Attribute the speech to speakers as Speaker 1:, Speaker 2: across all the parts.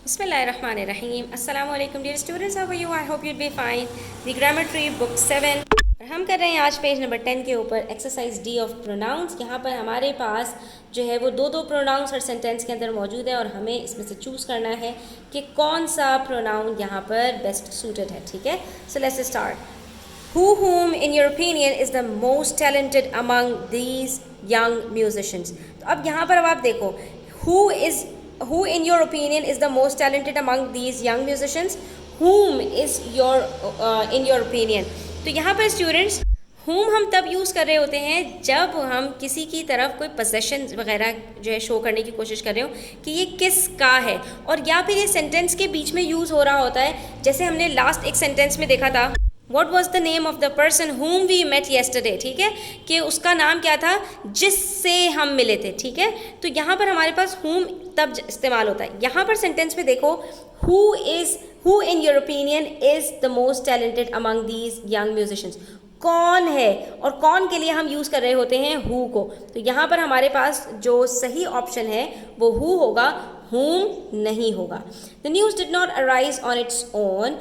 Speaker 1: Bismillahirrahmanirrahim. Assalamu alaikum dear students, how are you? I hope you'll be fine. The Grammar Tree book 7 और हम कर रहे हैं आज पेज नंबर 10 के ऊपर एक्सरसाइज डी ऑफ प्रोनाउंस। यहाँ पर हमारे पास जो है वो दो प्रोनाउंस हर सेंटेंस के अंदर मौजूद है और हमें इसमें से चूज़ करना है कि कौन सा प्रोनाउन यहाँ पर बेस्ट सूटेड है। ठीक है, so let's start. Who, whom, in your opinion, is the most talented among these young musicians? तो अब यहाँ पर अब आप देखो, who in your opinion is the most talented among these young musicians? Whom is in your opinion? तो यहाँ पर स्टूडेंट्स whom हम तब यूज़ कर रहे होते हैं जब हम किसी की तरफ कोई पोजेशन वगैरह जो है शो करने की कोशिश कर रहे हो कि ये किस का है, और या फिर ये सेंटेंस के बीच में यूज़ हो रहा होता है। जैसे हमने लास्ट एक सेंटेंस में देखा था, What was the name of the person whom we met yesterday? ठीक है, कि उसका नाम क्या था जिससे हम मिले थे। ठीक है, तो यहाँ पर हमारे पास whom तब इस्तेमाल होता है। यहाँ पर सेंटेंस में देखो, who in your opinion is the most talented among these young musicians? कौन है, और कौन के लिए हम यूज़ कर रहे होते हैं who को। तो यहाँ पर हमारे पास जो सही ऑप्शन है वो who होगा, whom नहीं होगा। The news did not arise on its own.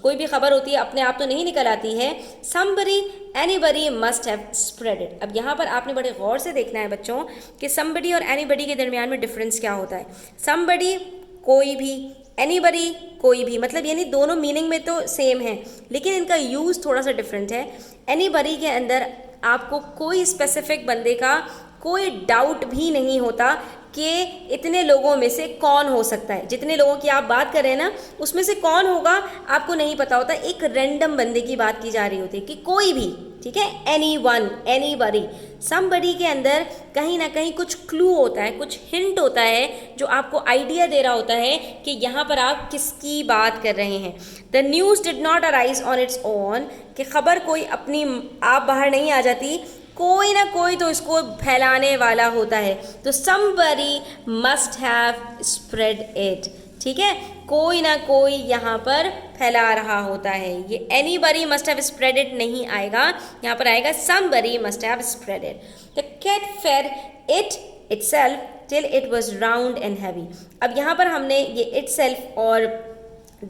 Speaker 1: कोई भी खबर होती है अपने आप तो नहीं निकल आती है। Somebody, anybody must have spread it. अब यहाँ पर आपने बड़े गौर से देखना है बच्चों कि somebody और anybody के दरमियान में डिफरेंस क्या होता है। Somebody कोई भी, anybody कोई भी, मतलब यानी दोनों मीनिंग में तो सेम है लेकिन इनका यूज़ थोड़ा सा डिफरेंट है। anybody के अंदर आपको कोई स्पेसिफिक बंदे का कोई डाउट भी नहीं होता कि इतने लोगों में से कौन हो सकता है। जितने लोगों की आप बात कर रहे हैं ना, उसमें से कौन होगा आपको नहीं पता होता। एक रैंडम बंदे की बात की जा रही होती है कि कोई भी, ठीक है, एनीवन, एनीबडी। समबडी के अंदर कहीं ना कहीं कुछ क्लू होता है, कुछ हिंट होता है जो आपको आइडिया दे रहा होता है कि यहाँ पर आप किसकी बात कर रहे हैं। The news did not arise on its own, कि खबर कोई अपनी आप बाहर नहीं आ जाती, कोई ना कोई तो इसको फैलाने वाला होता है। तो somebody must have spread it, ठीक है, कोई ना कोई यहाँ पर फैला रहा होता है। ये anybody must have spread it नहीं आएगा, यहाँ पर आएगा somebody must have spread it. The cat fed it itself till it was round and heavy. अब यहाँ पर हमने ये itself और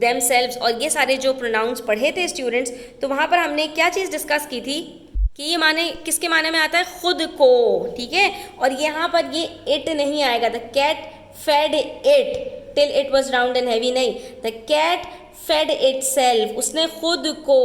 Speaker 1: themselves और ये सारे जो प्रोनाउंस पढ़े थे स्टूडेंट्स, तो वहाँ पर हमने क्या चीज़ डिस्कस की थी कि ये माने किसके माने में आता है, खुद को। ठीक है, और यहाँ पर ये इट नहीं आएगा। The cat fed it till it was round and heavy, नहीं, the cat fed itself, उसने खुद को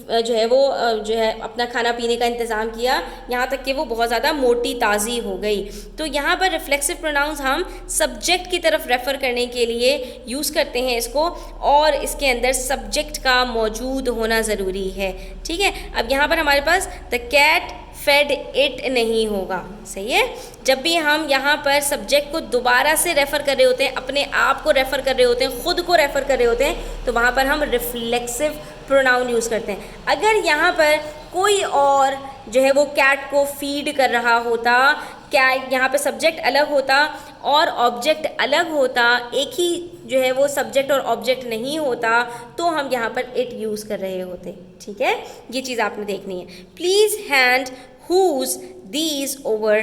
Speaker 1: जो है वो जो है अपना खाना पीने का इंतज़ाम किया, यहाँ तक कि वो बहुत ज़्यादा मोटी ताज़ी हो गई। तो यहाँ पर रिफ्लेक्सिव प्रोनाउंस हम सब्जेक्ट की तरफ रेफ़र करने के लिए यूज़ करते हैं इसको, और इसके अंदर सब्जेक्ट का मौजूद होना ज़रूरी है। ठीक है, अब यहाँ पर हमारे पास द कैट फेड इट नहीं होगा। सही है, जब भी हम यहाँ पर सब्जेक्ट को दोबारा से रेफ़र कर रहे होते हैं, अपने आप को रेफ़र कर रहे होते हैं, खुद को रेफ़र कर रहे होते हैं, तो वहाँ पर हम रिफ्लेक्सिव प्रोनाउन यूज़ करते हैं। अगर यहाँ पर कोई और जो है वो कैट को फीड कर रहा होता, क्या यहाँ पे सब्जेक्ट अलग होता और ऑब्जेक्ट अलग होता, एक ही जो है वो सब्जेक्ट और ऑब्जेक्ट नहीं होता, तो हम यहाँ पर इट यूज़ कर रहे होते। ठीक है, ये चीज़ आपने देखनी है। Please hand whose these over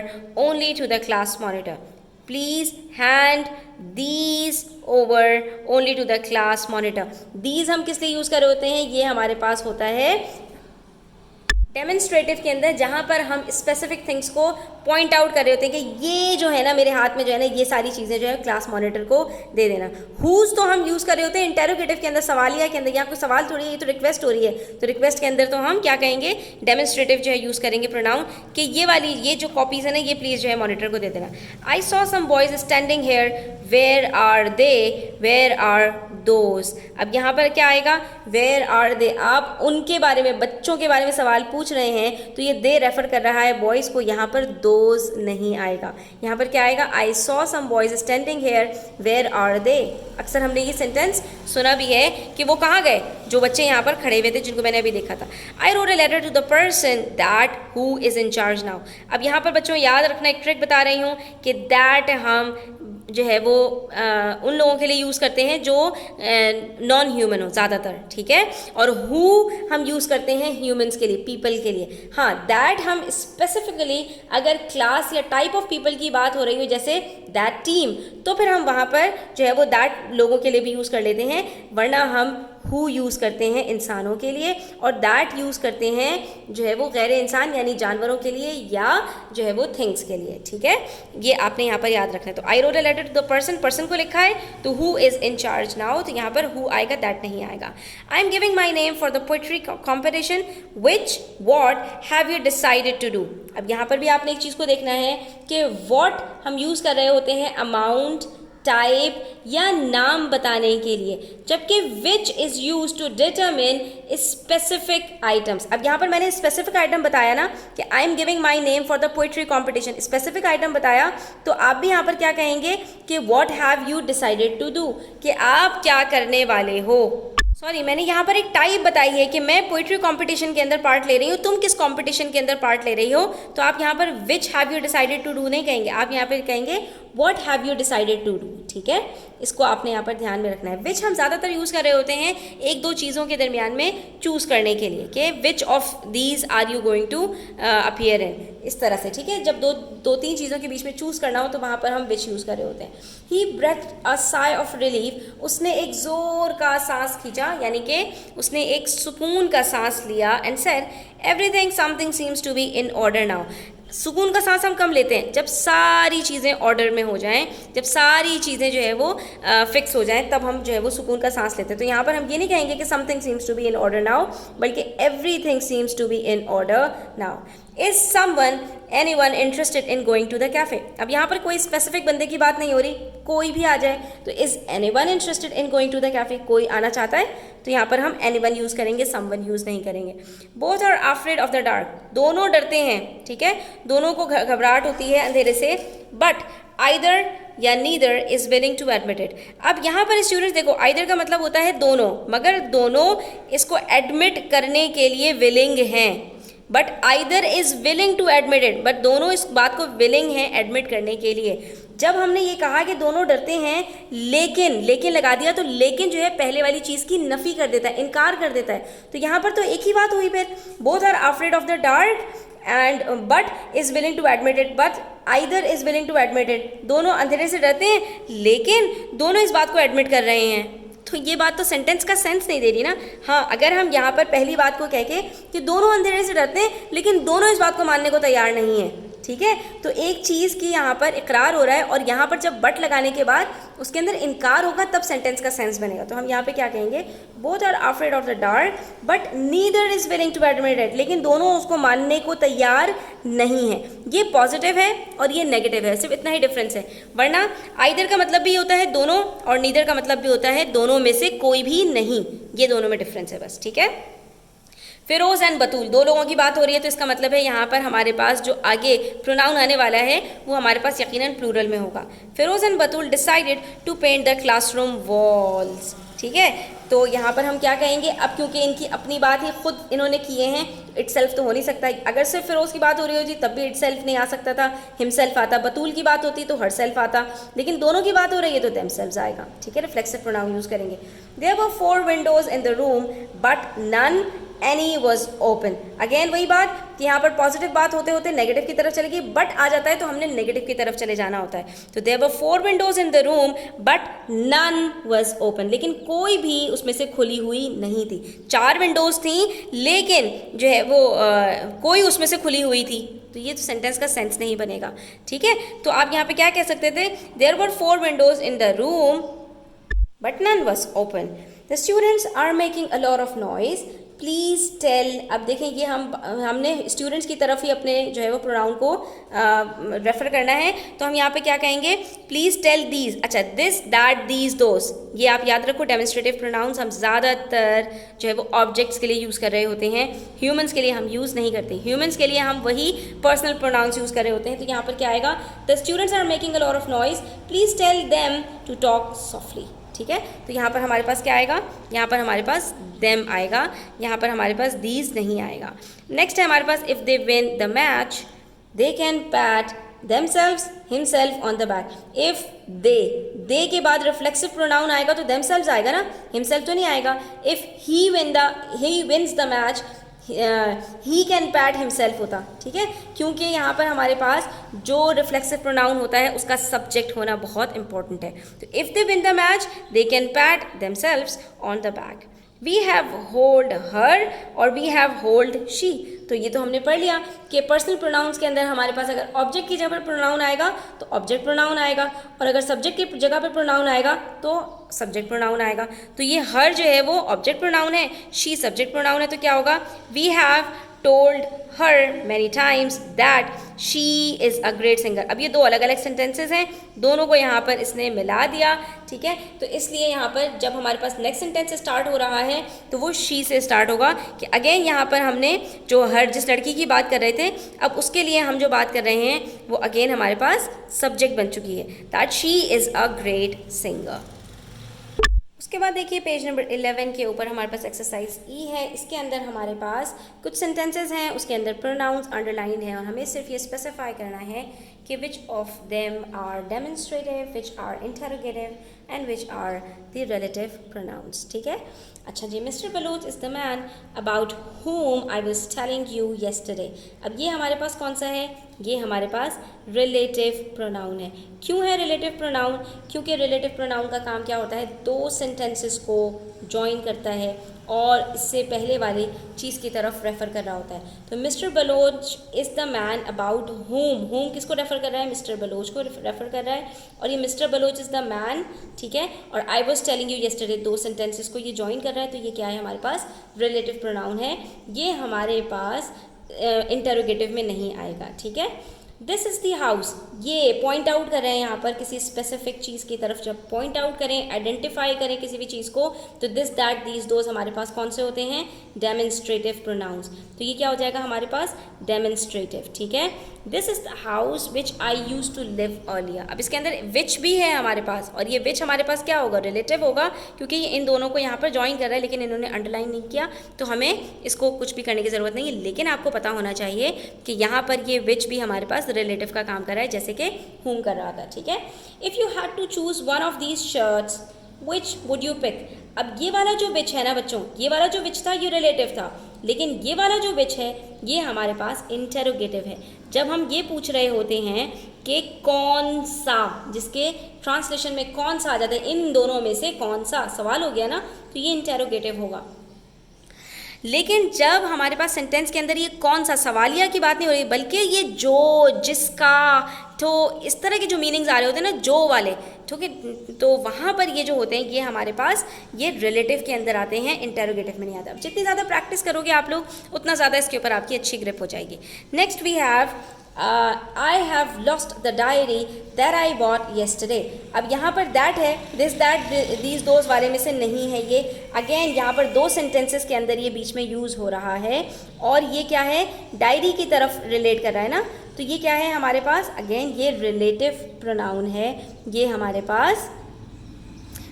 Speaker 1: only to the class monitor. Please hand these over only to the class monitor. These हम किस लिए यूज़ कर रहे होते हैं, ये हमारे पास होता है डेमोन्स्ट्रेटिव के अंदर, जहाँ पर हम स्पेसिफिक थिंग्स को पॉइंट आउट कर रहे होते हैं कि ये जो है ना मेरे हाथ में जो है ना ये सारी चीज़ें जो है क्लास मॉनिटर को दे देना। हुज तो हम यूज़ कर रहे होते हैं इंटेरोगेटिव के अंदर, सवालिया के अंदर। यहाँ कोई सवाल थोड़ी है, ये तो रिक्वेस्ट हो रही है, तो रिक्वेस्ट के अंदर तो हम क्या कहेंगे, डेमोन्स्ट्रेटिव जो है यूज़ करेंगे प्रोनाउन कि ये वाली ये जो कॉपीज़ है ना ये प्लीज़ जो है मॉनिटर को दे देना। I saw some boys standing here, where are they, where are those. अब यहाँ पर क्या आएगा, वेयर आर दे, आप उनके बारे में, बच्चों के बारे में सवाल पूछ रहे हैं तो ये दे रेफर कर रहा है बॉयज़ को, यहाँ पर दोज नहीं आएगा। यहाँ पर क्या आएगा, I saw some boys standing here, where are they. अक्सर हमने ये सेंटेंस सुना भी है कि वो कहाँ गए, जो बच्चे यहाँ पर खड़े हुए थे जिनको मैंने अभी देखा था। I wrote a letter to the person that who is in charge now. अब यहाँ पर बच्चों याद रखना, एक ट्रिक बता रही हूँ कि दैट हम जो है वो उन लोगों के लिए यूज़ करते हैं जो नॉन ह्यूमन हो ज़्यादातर, ठीक है। और हु हम यूज़ करते हैं ह्यूमंस के लिए, पीपल के लिए। हाँ, दैट हम स्पेसिफिकली अगर क्लास या टाइप ऑफ पीपल की बात हो रही हो, जैसे दैट टीम, तो फिर हम वहाँ पर जो है वो दैट लोगों के लिए भी यूज़ कर लेते हैं, वरना हम हु यूज़ करते हैं इंसानों के लिए, और दैट यूज़ करते हैं जो है वो गैर इंसान यानी जानवरों के लिए या जो है वो थिंग्स के लिए, ठीक है। ये आपने यहाँ पर याद रखना है। तो I wrote a letter to the person, person को लिखा है, तो who is in charge now, तो यहाँ पर हु आएगा, दैट नहीं आएगा। I am giving my name for the poetry competition, which what have you decided to do. अब यहाँ पर भी आपने एक चीज़ को देखना है कि वॉट हम यूज़ कर रहे होते हैं अमाउंट, टाइप या नाम बताने के लिए, जबकि which is use to determine specific items. अब यहाँ पर मैंने स्पेसिफिक आइटम बताया ना कि I am giving my name for the poetry competition, specific item बताया, तो आप भी यहाँ पर क्या कहेंगे कि what have you decided to do, कि आप क्या करने वाले हो। सॉरी, मैंने यहाँ पर एक टाइप बताई है कि मैं पोइट्री कंपटीशन के अंदर पार्ट ले रही हूँ, तुम किस कंपटीशन के अंदर पार्ट ले रही हो, तो आप यहाँ पर which have you decided to do नहीं कहेंगे, आप यहाँ पर कहेंगे what have you decided to do, ठीक है। इसको आपने यहाँ पर ध्यान में रखना है। विच हम ज़्यादातर यूज़ कर रहे होते हैं एक दो चीज़ों के दरमियान में चूज़ करने के लिए, कि which of these are you going to appear in, इस तरह से, ठीक है। जब दो तीन चीज़ों के बीच में चूज़ करना हो तो वहाँ पर हम विच यूज़ कर रहे होते हैं। He breath a sigh of relief, उसने एक ज़ोर का सांस खींचा, यानी कि उसने एक सुकून का सांस लिया, and said everything something seems to be in order now. सुकून का सांस हम कम लेते हैं जब सारी चीज़ें ऑर्डर में हो जाएं, जब सारी चीज़ें जो है वो फिक्स हो जाएं, तब हम जो है वो सुकून का सांस लेते हैं। तो यहाँ पर हम ये नहीं कहेंगे कि something seems to be in order now, बल्कि everything seems to be in order now. Is someone anyone interested in going to the cafe. अब यहाँ पर कोई स्पेसिफिक बंदे की बात नहीं हो रही, कोई भी आ जाए, तो is anyone interested in going to the cafe, कोई आना चाहता है, तो यहाँ पर हम एनीवन यूज़ करेंगे, समवन यूज़ नहीं करेंगे। Both are afraid of the dark, दोनों डरते हैं, ठीक है, दोनों को घबराहट होती है अंधेरे से, बट आइदर या neither is willing to admit it. अब यहाँ पर स्टूडेंट्स देखो, आइदर का मतलब होता है दोनों, मगर दोनों इसको एडमिट करने के लिए विलिंग हैं, but either is willing to admit it, but दोनों इस बात को विलिंग हैं एडमिट करने के लिए। जब हमने ये कहा कि दोनों डरते हैं, लेकिन लगा दिया, तो लेकिन जो है पहले वाली चीज़ की नफ़ी कर देता है, इनकार कर देता है, तो यहाँ पर तो एक ही बात हुई फिर, both are afraid of the dark and but is willing to admit it, but either is willing to admit it, दोनों अंधेरे से डरते हैं लेकिन दोनों इस बात को एडमिट कर रहे हैं, तो ये बात तो सेंटेंस का सेंस नहीं दे रही ना। हाँ, अगर हम यहाँ पर पहली बात को कह के कि दोनों अंधेरे से डरते हैं लेकिन दोनों इस बात को मानने को तैयार नहीं है, ठीक है, तो एक चीज़ की यहाँ पर इकरार हो रहा है और यहाँ पर जब बट लगाने के बाद उसके अंदर इनकार होगा, तब सेंटेंस का सेंस बनेगा। तो हम यहाँ पे क्या कहेंगे, both are afraid of the dark but neither is willing to admit it, लेकिन दोनों उसको मानने को तैयार नहीं है। ये पॉजिटिव है और ये नेगेटिव है, सिर्फ इतना ही डिफरेंस है, वरना आइदर का मतलब भी होता है दोनों और नीदर का मतलब भी होता है दोनों में से कोई भी नहीं, ये दोनों में डिफरेंस है बस, ठीक है। फिरोज़ एंड बतूल, दो लोगों की बात हो रही है, तो इसका मतलब है यहाँ पर हमारे पास जो आगे प्रोनाउन आने वाला है वो हमारे पास यकीनन प्लूरल में होगा। Firoz and Batool decided to paint the classroom walls, ठीक है, तो यहाँ पर हम क्या कहेंगे, अब क्योंकि इनकी अपनी बात ही खुद इन्होंने किए हैं, इटसेल्फ तो हो नहीं सकता। अगर सिर्फ फिरोज़ की बात हो रही होती तब भी इटसेल्फ नहीं आ सकता था, हिमसेल्फ आता, बतूल की बात होती तो हरसेल्फ आता, लेकिन दोनों की बात हो रही है तो देमसेल्व्स आएगा, ठीक है, रिफ्लेक्सिव प्रोनाउन यूज़ करेंगे। There were 4 windows in the room but none any was open. Again वही बात कि यहाँ पर पॉजिटिव बात होते होते नेगेटिव की तरफ चलेगी, बट आ जाता है तो हमने नेगेटिव की तरफ चले जाना होता है। तो there were 4 windows in the room but none was open, लेकिन कोई भी उसमें से खुली हुई नहीं थी। 4 विंडोज थी लेकिन जो है वो कोई उसमें से खुली हुई थी, तो ये तो सेंटेंस का सेंस नहीं बनेगा, ठीक है। तो आप यहाँ पे क्या कह सकते थे, there were 4 windows in the room but none was open. The students are making a lot of noise please tell. अब देखें ये हमने स्टूडेंट्स की तरफ ही अपने जो है वो प्रोनाउन को रेफर करना है, तो हम यहाँ पे क्या कहेंगे, प्लीज़ टेल दीज, अच्छा दिस दैट दीज दोस, ये आप याद रखो, डेमोन्स्ट्रेटिव प्रोनाउंस हम ज़्यादातर जो है वो ऑब्जेक्ट्स के लिए यूज़ कर रहे होते हैं, ह्यूमंस के लिए हम यूज़ नहीं करते, ह्यूमंस के लिए हम वही पर्सनल प्रोनाउंस यूज़ कर रहे होते हैं। तो यहाँ पर क्या आएगा, the students are making a lot of noise please tell them to talk softly, ठीक है। तो यहाँ पर हमारे पास क्या आएगा, यहाँ पर हमारे पास देम आएगा, यहाँ पर हमारे पास दीज नहीं आएगा। नेक्स्ट है हमारे पास if they win the match they can pat themselves, himself on the back. If they के बाद रिफ्लेक्सिव प्रोनाउन आएगा तो themselves आएगा ना, himself तो नहीं आएगा. If he wins the match, he can PAT himself होता, ठीक है, क्योंकि यहाँ पर हमारे पास जो रिफ्लेक्सिव प्रोनाउन होता है उसका सब्जेक्ट होना बहुत इंपॉर्टेंट है. तो if they win the match they can pat themselves on the back. We have hold her और वी हैव होल्ड शी. तो ये तो हमने पढ़ लिया कि पर्सनल प्रोनाउंस के अंदर हमारे पास अगर ऑब्जेक्ट की जगह पर प्रोनाउन आएगा तो ऑब्जेक्ट प्रोनाउन आएगा, और अगर सब्जेक्ट की जगह पर प्रोनाउन आएगा तो सब्जेक्ट प्रोनाउन आएगा. तो ये हर जो है वो ऑब्जेक्ट प्रोनाउन है, शी सब्जेक्ट प्रोनाउन है. तो क्या होगा, we have told her many times that she is a great singer. अब ये दो अलग अलग सेंटेंसेस हैं, दोनों को यहाँ पर इसने मिला दिया, ठीक है. तो इसलिए यहाँ पर जब हमारे पास नेक्स्ट सेंटेंस स्टार्ट हो रहा है तो वो she से स्टार्ट होगा कि अगेन यहाँ पर हमने जो हर जिस लड़की की बात कर रहे थे अब उसके लिए हम जो बात कर रहे हैं वो अगेन हमारे पास सब्जेक्ट बन चुकी है, that she is a great singer. उसके बाद देखिए पेज नंबर 11 के ऊपर हमारे पास एक्सरसाइज ई है. इसके अंदर हमारे पास कुछ सेंटेंसेस हैं, उसके अंदर प्रोनाउंस अंडरलाइन है और हमें सिर्फ ये स्पेसिफाई करना है कि which of them are demonstrative, which are interrogative and which are the relative pronouns. ठीक है. अच्छा जी, mister Baloch is the man about whom I was telling you yesterday. अब ये हमारे पास कौन सा है, ये हमारे पास रिलेटिव प्रोनाउन है. क्यों है रिलेटिव प्रोनाउन, क्योंकि रिलेटिव प्रोनाउन का काम क्या होता है, दो सेंटेंसेस को जॉइन करता है और इससे पहले वाली चीज़ की तरफ रेफ़र कर रहा होता है. तो mister Baloch is the man about whom किसको रेफ़र कर रहा है, मिस्टर बलोच को रेफ़र कर रहा है, और ये mister Baloch is the man, ठीक है, और I was telling you yesterday, दो सेंटेंसेस को ये जॉइन कर रहा है. तो ये क्या है, हमारे पास रिलेटिव प्रोनाउन है. ये हमारे पास इंटरोगेटिव में नहीं आएगा. ठीक है. दिस इज़ दी हाउस, ये पॉइंट आउट कर रहे हैं यहाँ पर किसी स्पेसिफिक चीज़ की तरफ. जब पॉइंट आउट करें, आइडेंटिफाई करें किसी भी चीज़ को, तो दिस दैट दीज दोज हमारे पास कौन से होते हैं, डेमोन्स्ट्रेटिव प्रोनाउंस. तो ये क्या हो जाएगा हमारे पास, डेमोन्स्ट्रेटिव. ठीक है. This is the house which I use to live earlier. अब इसके अंदर विच भी है हमारे पास, और ये विच हमारे पास क्या होगा, रिलेटिव होगा, क्योंकि ये इन दोनों को यहाँ पर ज्वाइन कर रहा है, लेकिन इन्होंने अंडरलाइन नहीं किया तो हमें इसको कुछ भी करने की ज़रूरत नहीं है. लेकिन आपको पता होना चाहिए कि यहाँ पर ये विच भी हमारे पास रिलेटिव का काम कर रहा है, जैसे कि whom कर रहा था. ठीक है. If you had to choose one of these shirts which would you pick. अब ये वाला जो विच है ना बच्चों, ये वाला जो विच था ये रिलेटिव था, लेकिन ये वाला जो विच है ये हमारे पास इंटरोगेटिव है. जब हम ये पूछ रहे होते हैं कि कौन सा, जिसके ट्रांसलेशन में कौन सा आ जाता है, इन दोनों में से कौन सा, सवाल हो गया ना, तो ये इंटरोगेटिव होगा. लेकिन जब हमारे पास सेंटेंस के अंदर ये कौन सा, सवालिया की बात नहीं हो रही, बल्कि ये जो, जिसका, तो इस तरह के जो मीनिंग्स आ रहे होते हैं ना, जो वाले, ठीक है, तो वहाँ पर ये जो होते हैं ये हमारे पास ये रिलेटिव के अंदर आते हैं, इंटरोगेटिव में नहीं आता. अब जितनी ज़्यादा प्रैक्टिस करोगे आप लोग उतना ज़्यादा इसके ऊपर आपकी अच्छी ग्रिप हो जाएगी. Next we have I have lost the diary that I bought yesterday. अब यहाँ पर दैट है, दिस दैट दीज दोज वाले में से नहीं है ये. अगेन यहाँ पर दो सेंटेंसेस के अंदर ये बीच में यूज़ हो रहा है, और ये क्या है, डायरी की तरफ रिलेट कर रहा है ना. तो ये क्या है हमारे पास, अगेन ये रिलेटिव प्रोनाउन है, ये हमारे पास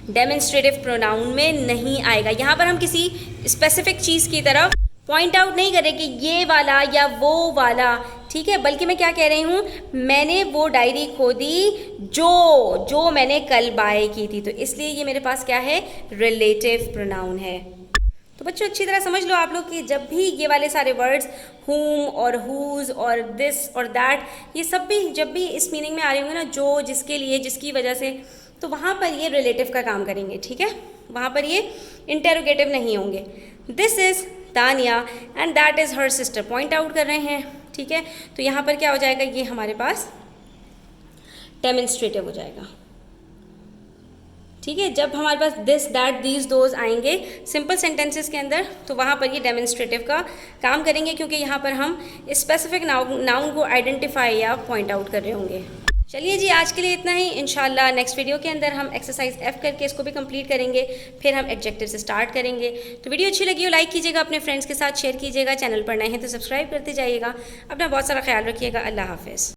Speaker 1: डेमोन्स्ट्रेटिव प्रोनाउन में नहीं आएगा. यहाँ पर हम किसी स्पेसिफिक चीज़ की तरफ पॉइंट आउट नहीं करें कि ये वाला या वो वाला, ठीक है, बल्कि मैं क्या कह रही हूँ, मैंने वो डायरी खो दी जो मैंने कल बाय की थी. तो इसलिए ये मेरे पास क्या है, रिलेटिव प्रोनाउन है. तो बच्चों अच्छी तरह समझ लो आप लोग कि जब भी ये वाले सारे वर्ड्स whom और whose और this और that, ये सब भी जब भी इस मीनिंग में आ रहे होंगे ना, जो, जिसके लिए, जिसकी वजह से, तो वहाँ पर ये रिलेटिव का काम करेंगे. ठीक है. वहाँ पर ये इंटरोगेटिव नहीं होंगे. This is Tania and that is her sister, point out कर रहे हैं. ठीक है. तो यहाँ पर क्या हो जाएगा, ये हमारे पास डेमोन्स्ट्रेटिव हो जाएगा. ठीक है. जब हमारे पास दिस दैट दीज दोज आएंगे सिंपल सेंटेंसेस के अंदर, तो वहाँ पर ये डेमोन्स्ट्रेटिव का काम करेंगे, क्योंकि यहाँ पर हम स्पेसिफिक नाउन को आइडेंटिफाई या पॉइंट आउट कर रहे होंगे. चलिए जी, आज के लिए इतना ही. इंशाल्लाह नेक्स्ट वीडियो के अंदर हम एक्सरसाइज F करके इसको भी कंप्लीट करेंगे, फिर हम एडजेक्टिव से स्टार्ट करेंगे. तो वीडियो अच्छी लगी हो लाइक कीजिएगा, अपने फ्रेंड्स के साथ शेयर कीजिएगा, चैनल पर नए हैं तो सब्सक्राइब करते जाइएगा. अपना बहुत सारा ख्याल रखिएगा. अल्लाह हाफिज़.